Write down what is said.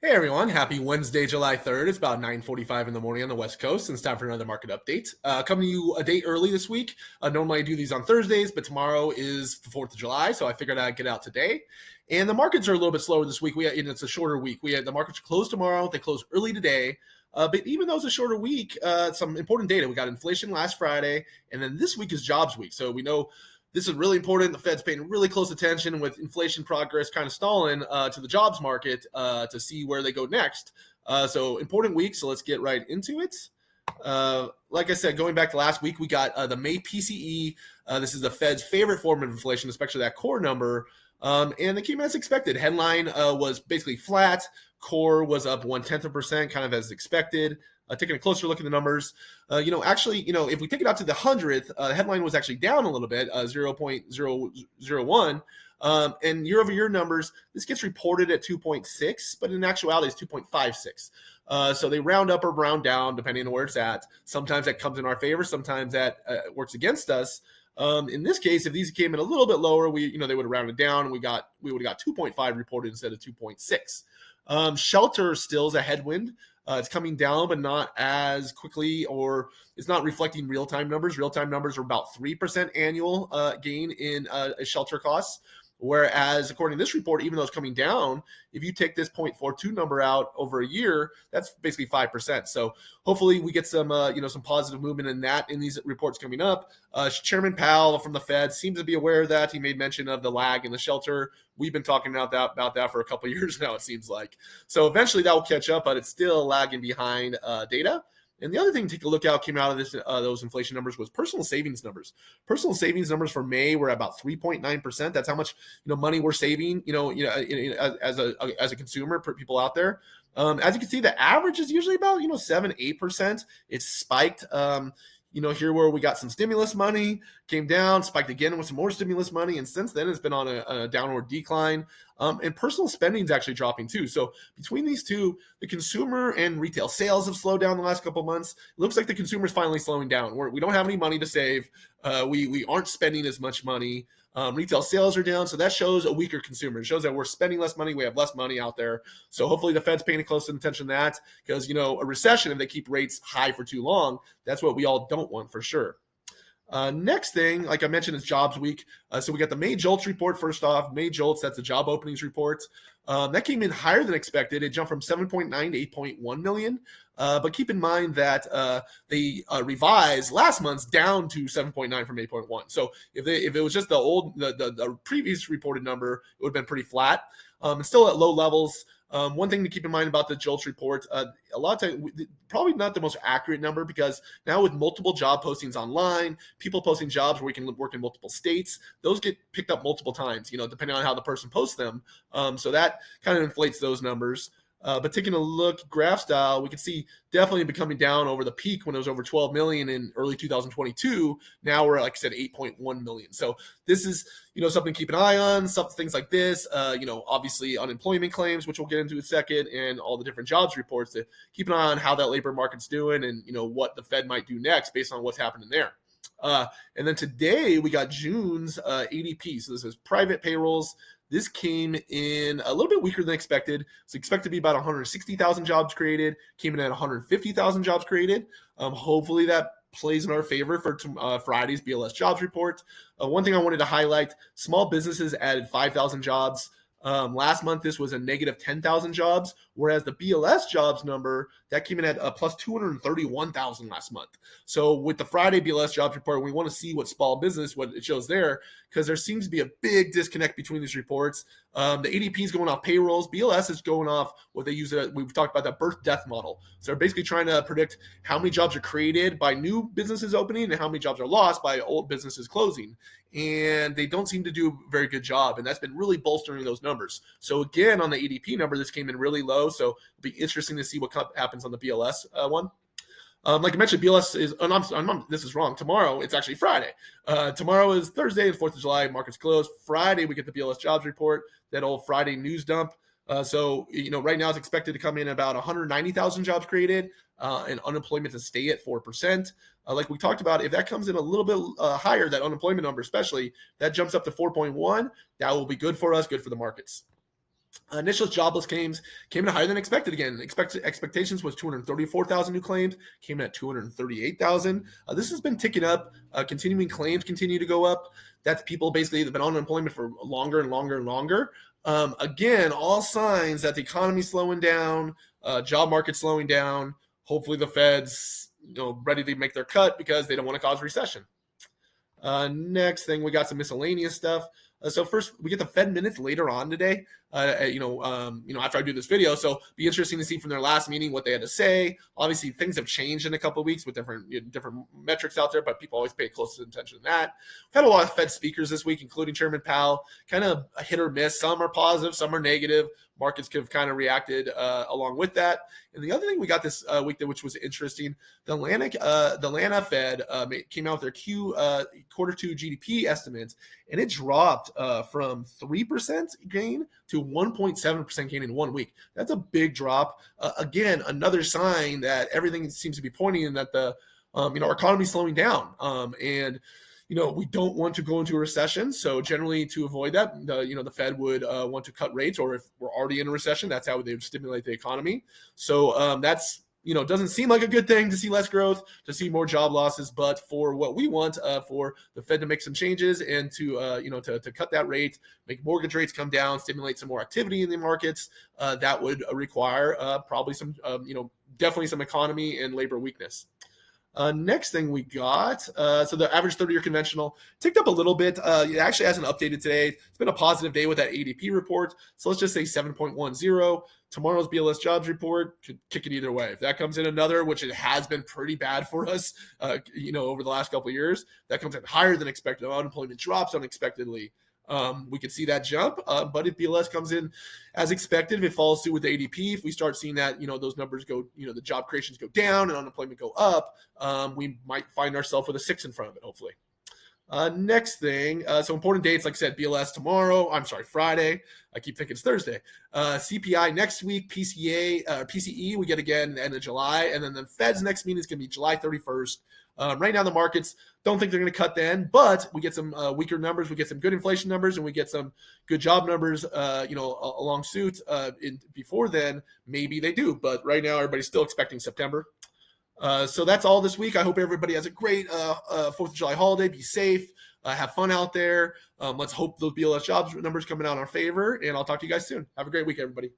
Hey everyone, happy Wednesday, July 3rd. It's about 9:45 in the morning on the West Coast, and it's time for another market update. Coming to you a day early this week. Normally I do these on Thursdays, but tomorrow is the 4th of July, so I figured I'd get out today. And the markets are a little bit slower this week. It's a shorter week. The markets close tomorrow. They close early today. But even though it's a shorter week, some important data. We got inflation last Friday, and then this week is jobs week. So we know this is really important. The Fed's paying really close attention with inflation progress kind of stalling to the jobs market to see where they go next. So important week. So let's get right into it. Like I said, going back to last week, we got the May PCE. This is the Fed's favorite form of inflation, especially that core number. And it came as expected. Headline was basically flat. Core was up 0.1%, kind of as expected. Taking a closer look at the numbers, if we take it out to the hundredth, the headline was actually down a little bit, 0.001. And year over year numbers, this gets reported at 2.6, but in actuality, it's 2.56. So they round up or round down depending on where it's at. Sometimes that comes in our favor, sometimes that works against us. In this case, if these came in a little bit lower, they would have rounded down, and we would have got 2.5 reported instead of 2.6. Shelter still is a headwind. It's coming down, but not as quickly, or it's not reflecting real-time numbers. Real-time numbers are about 3% annual gain in shelter costs. Whereas, according to this report, even though it's coming down, if you take this 0.42 number out over a year, that's basically 5%. So hopefully we get some positive movement in these reports coming up. Chairman Powell from the Fed seems to be aware of that. He made mention of the lag in the shelter. We've been talking about that for a couple of years now, it seems like. So eventually that will catch up, but it's still lagging behind data. And the other thing to take a look at came out of those inflation numbers was personal savings numbers. Personal savings numbers for May were about 3.9%. That's how much money we're saving. As a consumer, people out there. As you can see, the average is usually about 7-8%. It's spiked. Here where we got some stimulus money, came down, spiked again with some more stimulus money, and since then it's been on a downward decline. And personal spending is actually dropping too. So between these two, the consumer and retail sales have slowed down the last couple of months. It looks like the consumer is finally slowing down. We don't have any money to save. We aren't spending as much money. Retail sales are down, so that shows a weaker consumer. It shows that we're spending less money. We have less money out there. So hopefully the Fed's paying close attention to that, because a recession, if they keep rates high for too long, that's what we all don't want for sure. Next thing, like I mentioned, is jobs week. So we got the May JOLTS report first off. May JOLTS, that's the job openings report. That came in higher than expected. It jumped from 7.9 to 8.1 million. But keep in mind that they revised last month's down to 7.9 from 8.1. So if it was just the previous reported number, it would have been pretty flat. It's still at low levels. One thing to keep in mind about the JOLTS report, a lot of times, probably not the most accurate number, because now with multiple job postings online, people posting jobs where we can work in multiple states, those get picked up multiple times, depending on how the person posts them. So that kind of inflates those numbers. But taking a look graph style, we can see definitely becoming down over the peak when it was over 12 million in early 2022. Now we're, like I said, 8.1 million. So this is, something to keep an eye on. Some things like this, obviously unemployment claims, which we'll get into in a second, and all the different jobs reports to keep an eye on how that labor market's doing, and what the Fed might do next based on what's happening there. And then today we got June's ADP. So this is private payrolls. This came in a little bit weaker than expected. It's expected to be about 160,000 jobs created. Came in at 150,000 jobs created. Hopefully that plays in our favor for Friday's BLS jobs report. One thing I wanted to highlight, small businesses added 5,000 jobs. Last month, this was a negative 10,000 jobs, whereas the BLS jobs number, that came in at plus 231,000 last month. So with the Friday BLS jobs report, we want to see what it shows there, because there seems to be a big disconnect between these reports. The ADP is going off payrolls. BLS is going off what they use. We've talked about that birth-death model. So they're basically trying to predict how many jobs are created by new businesses opening and how many jobs are lost by old businesses closing. And they don't seem to do a very good job, and that's been really bolstering those numbers. So again, on the ADP number, this came in really low, so it'll be interesting to see what happens on the BLS one. Like I mentioned, BLS is, this is wrong. Tomorrow, it's actually Friday. Tomorrow is Thursday, the 4th of July, market's closed. Friday, we get the BLS jobs report, that old Friday news dump. So right now it's expected to come in about 190,000 jobs created, and unemployment to stay at 4%. Like we talked about, if that comes in a little bit higher, that unemployment number especially, that jumps up to 4.1, that will be good for us, good for the markets. Initial jobless claims came in higher than expected again. Expectations was 234,000 new claims, came in at 238,000. This has been ticking up. Continuing claims continue to go up. That's people basically that have been on unemployment for longer and longer and longer. Again, all signs that the economy's slowing down, job market slowing down. Hopefully the Fed's ready to make their cut because they don't want to cause a recession. Next thing, we got some miscellaneous stuff. So first, we get the Fed minutes later on today. After I do this video, so be interesting to see from their last meeting what they had to say. Obviously, things have changed in a couple of weeks with different metrics out there, but people always pay close attention to that. We've had a lot of Fed speakers this week, including Chairman Powell. Kind of a hit or miss. Some are positive, some are negative. Markets could have kind of reacted along with that. And the other thing we got this week, which was interesting, the Atlanta Fed came out with their quarter two GDP estimates, and it dropped from 3% gain to 1.7% gain in 1 week. That's a big drop. Again, another sign that everything seems to be pointing in that our economy is slowing down. And we don't want to go into a recession. So generally to avoid that, the Fed would want to cut rates, or if we're already in a recession, that's how they would stimulate the economy. So that's, doesn't seem like a good thing to see less growth, to see more job losses, but for what we want, for the Fed to make some changes and to cut that rate, make mortgage rates come down, stimulate some more activity in the markets, that would require probably some, definitely some economy and labor weakness. Next thing we got, so the average 30-year conventional ticked up a little bit. It actually hasn't updated today. It's been a positive day with that ADP report. So let's just say 7.10. Tomorrow's BLS jobs report could kick it either way. If that comes in another, which it has been pretty bad for us, over the last couple of years, that comes in higher than expected. Unemployment drops unexpectedly. We could see that jump, but if BLS comes in as expected, if it follows suit with the ADP, if we start seeing that, those numbers go, the job creations go down and unemployment go up, we might find ourselves with a 6 in front of it, hopefully. Next thing, so important dates, like I said, BLS Friday. I keep thinking it's Thursday. CPI next week, PCE we get again at the end of July, and then the Fed's next meeting is going to be July 31st. Right now, the markets don't think they're going to cut then, but we get some weaker numbers, we get some good inflation numbers, and we get some good job numbers, along suit. Before then, maybe they do, but right now, everybody's still expecting September. So that's all this week. I hope everybody has a great 4th of July holiday. Be safe. Have fun out there. Let's hope those BLS jobs numbers coming out in our favor, and I'll talk to you guys soon. Have a great week, everybody.